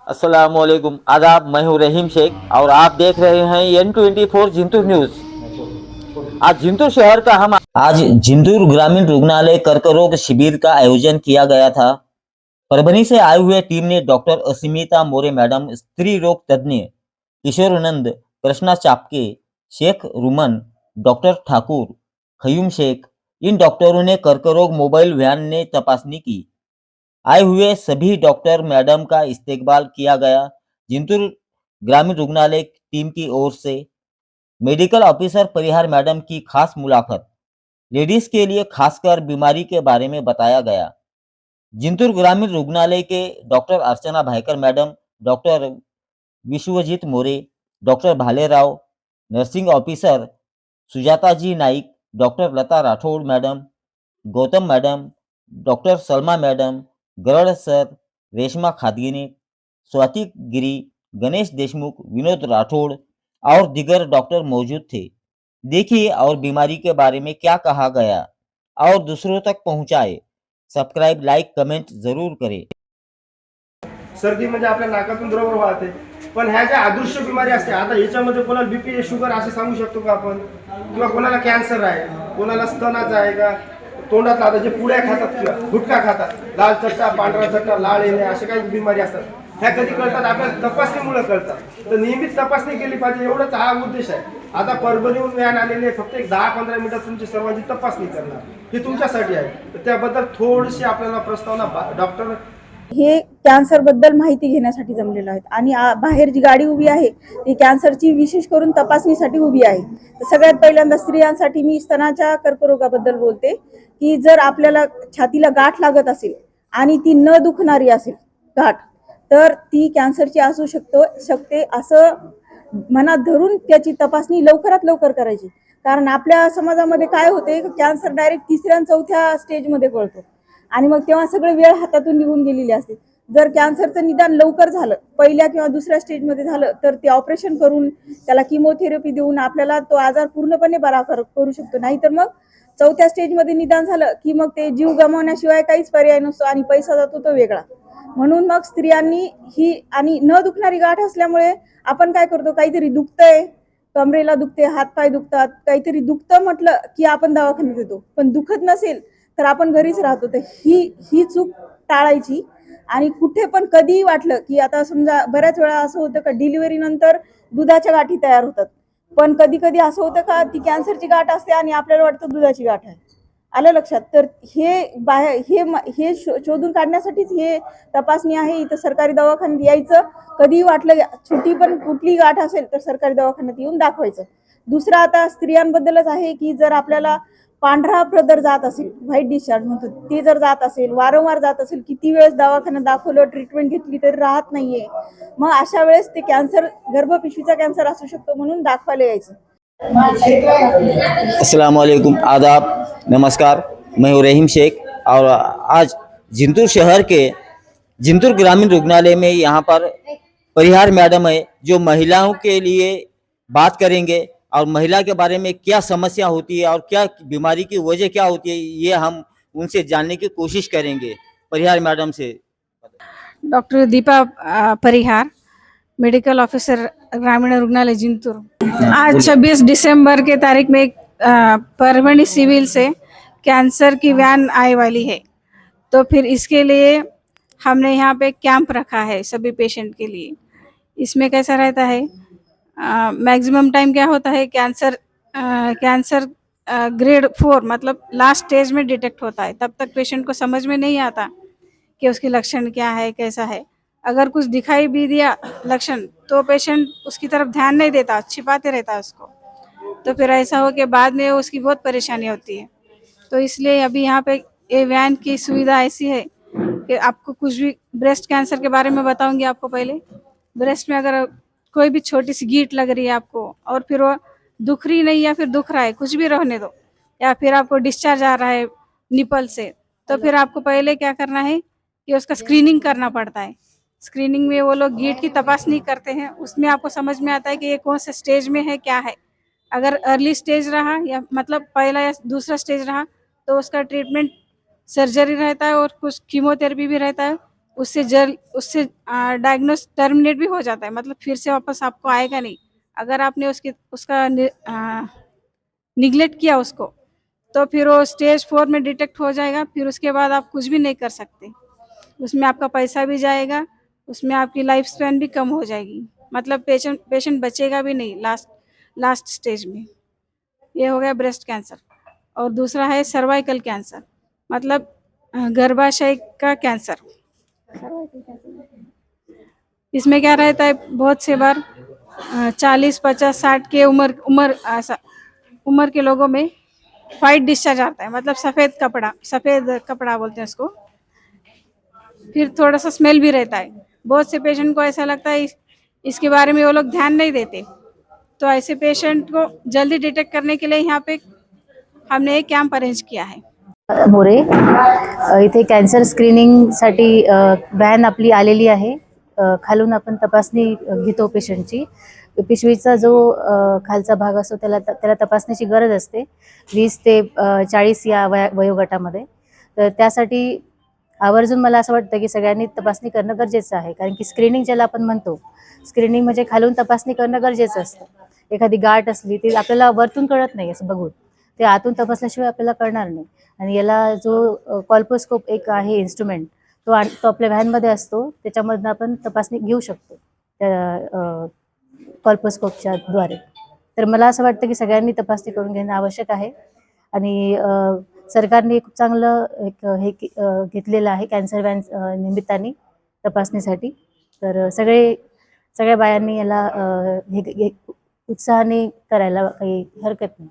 अस्सलामुअलैकुम, आदाब। मैं हूं रहीम शेख और आप देख रहे हैं N24 जिंतूर न्यूज। आज जिंतूर शहर का हम आज जिंतूर ग्रामीण रुग्णालय कर्करोग शिविर का आयोजन किया गया था। परभनी से आए हुए टीम ने डॉक्टर अस्मिता मोरे मैडम, स्त्री रोग तज्ञ किशोरनंद, कृष्णा चापके, शेख रुमन, डॉक्टर ठाकुर, खयूम शेख, इन डॉक्टरों ने कर्करोग मोबाइल वैन ने तपासनी की। आए हुए सभी डॉक्टर मैडम का इस्तेकबाल किया गया। जिंतूर ग्रामीण रुग्णालय टीम की ओर से मेडिकल ऑफिसर परिहार मैडम की खास मुलाकात, लेडीज के लिए खासकर बीमारी के बारे में बताया गया। जिंतूर ग्रामीण रुग्णालय के doctor Archana Bhaykar madam, doctor Vishwajeet More, doctor Bhalerao, nursing officer Sujata ji Naik, doctor Lata Rathod madam, Gautam madam, doctor Salma madam, Garad sir, Reshma Khadgine, Swati Giri, Ganesh Deshmukh, Vinod Rathod और दिगर डॉक्टर मौजूद थे। देखिए और बीमारी के बारे में क्या कहा गया और दूसरों तक पहुंचाए। सबस्क्राइब, लाइक, कमेंट जरूर करें। सर्दी म्हणजे आपल्या नाकातून द्रव वाहते, पण ह्या ज्या अदृश्य बिमारी असते, आता याच्यामध्ये कोणाला बीपी शुगर असे सांगू शकतो का आपण, किंवा कोणाला कॅन्सर आहे, कोणाला स्तनाचा आहे का, तोंडातला आता जे पुड्या खातात किंवा गुटखा खातात, लाल चट्टा, पांढरा चट्टा, लाळ येणे, अशा काही बिमारी असतात, ह्या कधी कळतात आपल्याला तपासणीमुळे कळतात. तर नियमित तपासणी केली पाहिजे, एवढंच हा उद्देश आहे. आता परभणीहून व्हॅन आलेले फक्त एक 10-15 मिनिटात तुमची सर्वांची तपासणी करणार, हे तुमच्यासाठी आहे. तर त्याबद्दल थोडीशी आपल्याला प्रस्तावना डॉक्टर हे कॅन्सर बद्दल माहिती घेण्यासाठी जमलेलो आहेत आणि बाहेर जी गाडी उभी आहे ती कॅन्सरची विशेष करून तपासणीसाठी उभी आहे. तर सगळ्यात पहिल्यांदा स्त्रियांसाठी मी स्तनाच्या कर्करोगाबद्दल बोलते की जर आपल्याला छातीला गाठ लागत असेल आणि ती न दुखणारी असेल गाठ, तर ती कॅन्सरची असू शकते असं मनात धरून त्याची तपासणी लवकरात लवकर करायची. कारण आपल्या समाजामध्ये काय होते, कॅन्सर डायरेक्ट 3ऱ्या आणि 4थ्या स्टेजमध्ये कळतो आणि मग तेव्हा सगळं वेळ हातातून निघून गेलेली असते. जर कॅन्सरचं निदान लवकर झालं, पहिल्या किंवा दुसऱ्या स्टेजमध्ये झालं, तर ते ऑपरेशन करून त्याला किमोथेरपी देऊन आपल्याला तो आजार पूर्णपणे बरा करू शकतो. नाहीतर मग 4थ्या स्टेजमध्ये निदान झालं की मग ते जीव गमावण्याशिवाय काहीच पर्याय नसतो आणि पैसा जातो तो वेगळा. म्हणून मग स्त्रियांनी ही आणि न दुखणारी गाठ असल्यामुळे आपण काय करतो, काहीतरी दुखतंय, कमरेला दुखते, हातपाय दुखतात, काहीतरी दुखतं म्हटलं की आपण दवाखान्यात येतो, पण दुखत नसेल तर आपण घरीच राहतो. तर ही चूक टाळायची. आणि कुठे पण कधीही वाटलं की आता समजा बऱ्याच वेळा असं होतं का डिलिव्हरी नंतर दुधाच्या गाठी तयार होतात, पण कधी कधी असं होतं का ती कॅन्सरची गाठ असते आणि आपल्याला वाटतं दुधाची गाठ आहे. आलं लक्षात? तर हे शोधून काढण्यासाठीच हे तपासणी आहे. इथं सरकारी दवाखान्यात यायचं, कधीही वाटलं छोटी पण कुठली गाठ असेल तर सरकारी दवाखान्यात येऊन दाखवायचं. दुसरं आता स्त्रियांबद्दलच आहे की जर आपल्याला पांढरा प्रदर जात असेल, व्हाईट डिस्चार्ज म्हणतो, ते जर जात असेल, वारंवार जात असेल, किती वेळेस दवाखान्यात दाखवलं, ट्रीटमेंट घेतली तरी राहत नाहीये, मग अशा वेळेस ते कॅन्सर, गर्भपिशवीचा कॅन्सर असू शकतो, म्हणून दाखवायला यायचं. अस्सलाम वालेकुम, आदाब, नमस्कार। मैं हूं रहीम शेख और आज जिंतूर शहर के जिंतूर ग्रामीण रुग्णालय में यहाँ पर परिहार मैडम है जो महिलाओं के लिए बात करेंगे और महिला के बारे में क्या समस्या होती है और क्या बीमारी की वजह क्या होती है, ये हम उनसे जानने की कोशिश करेंगे। परिहार मैडम से। डॉक्टर दीपा परिहार, मेडिकल ऑफिसर ग्रामीण रुग्णालय जिंतूर। आज 26 दिसंबर के तारीख में परभणी सिविल से कैंसर की वैन आने वाली है, तो फिर इसके लिए हमने यहाँ पे कैंप रखा है सभी पेशेंट के लिए। इसमें कैसा रहता है, मैक्सिमम टाइम क्या होता है, कैंसर ग्रेड 4 मतलब लास्ट स्टेज में डिटेक्ट होता है, तब तक पेशेंट को समझ में नहीं आता कि उसके लक्षण क्या है, कैसा है। अगर कुछ दिखाई भी दिया लक्षण तो पेशेंट उसकी तरफ ध्यान नहीं देता, छिपाते रहता है उसको, तो फिर ऐसा हो कि बाद में उसकी बहुत परेशानी होती है। तो इसलिए अभी यहाँ पे ये वैन की सुविधा ऐसी है कि आपको कुछ भी ब्रेस्ट कैंसर के बारे में बताऊंगी आपको। पहले ब्रेस्ट में अगर कोई भी छोटी सी गीट लग रही है आपको और फिर वो दुख रही नहीं या फिर दुख रहा है, कुछ भी रहने दो, या फिर आपको डिस्चार्ज आ रहा है निपल से, तो फिर आपको पहले क्या करना है कि उसका स्क्रीनिंग करना पड़ता है। स्क्रीनिंग में वो लोग गीट की तपासनी करते हैं, उसमें आपको समझ में आता है कि ये कौन से स्टेज में है, क्या है। अगर अर्ली स्टेज रहा या मतलब पहला या दूसरा स्टेज रहा तो उसका ट्रीटमेंट सर्जरी रहता है और कुछ कीमोथेरेपी भी रहता है, उससे डायग्नोस टर्मिनेट भी हो जाता है, मतलब फिर से वापस आपको आएगा नहीं। अगर आपने उसका निग्लेक्ट किया उसको, तो फिर वो स्टेज 4 में डिटेक्ट हो जाएगा। फिर उसके बाद आप कुछ भी नहीं कर सकते, उसमें आपका पैसा भी जाएगा, उसमें आपकी लाइफ स्पैन भी कम हो जाएगी, मतलब पेशेंट बचेगा भी नहीं लास्ट स्टेज में। ये हो गया ब्रेस्ट कैंसर। और दूसरा है सर्वाइकल कैंसर, मतलब गर्भाशय का कैंसर। इसमें क्या रहता है, बहुत से बार 40, 50, 60 के उम्र के लोगों में वाइट डिस्चार्ज आता है, मतलब सफ़ेद कपड़ा बोलते हैं उसको। फिर थोड़ा सा स्मेल भी रहता है। बहुत से पेशेंट को ऐसा लगता है इसके बारे में वो लोग ध्यान नहीं देते। तो ऐसे पेशेंट को जल्दी डिटेक्ट करने के लिए यहाँ पे हमने एक कॅम्प अरेंज किया आहे। मोरे इथे कॅन्सर स्क्रीनिंगसाठी व्हॅन आपली आलेली आहे। खालून आपण तपासणी घेतो पेशंटची। पिशवीचा जो खालचा भाग असतो त्याला तपासण्याची गरज असते 20 ते 40 या वयोगटामध्ये। तर त्यासाठी आवर्जून मला असं वाटतं की सगळ्यांनी तपासणी करणं गरजेचं आहे, कारण की स्क्रीनिंग ज्याला आपण म्हणतो, स्क्रीनिंग म्हणजे खालून तपासणी करणं गरजेचं असतं। एखादी गाठ असली ती आपल्याला वरतून कळत नाही असं बघून, ते आतून तपासल्याशिवाय आपल्याला कळणार नाही। आणि याला जो कॉल्पोस्कोप एक आहे इन्स्ट्रुमेंट, तो आपल्या व्हॅनमध्ये असतो, त्याच्यामधनं आपण तपासणी घेऊ शकतो त्या कॉल्पोस्कोपच्या द्वारे। तर मला असं वाटतं की सगळ्यांनी तपासणी करून घेणं आवश्यक आहे। आणि सरकारने खूप चांगलं हे घेतलेलं आहे कॅन्सर व्हॅन निमित्ताने तपासणीसाठी। तर सगळ्या बायांनी याला हे उत्साहाने करायला काही हरकत नाही।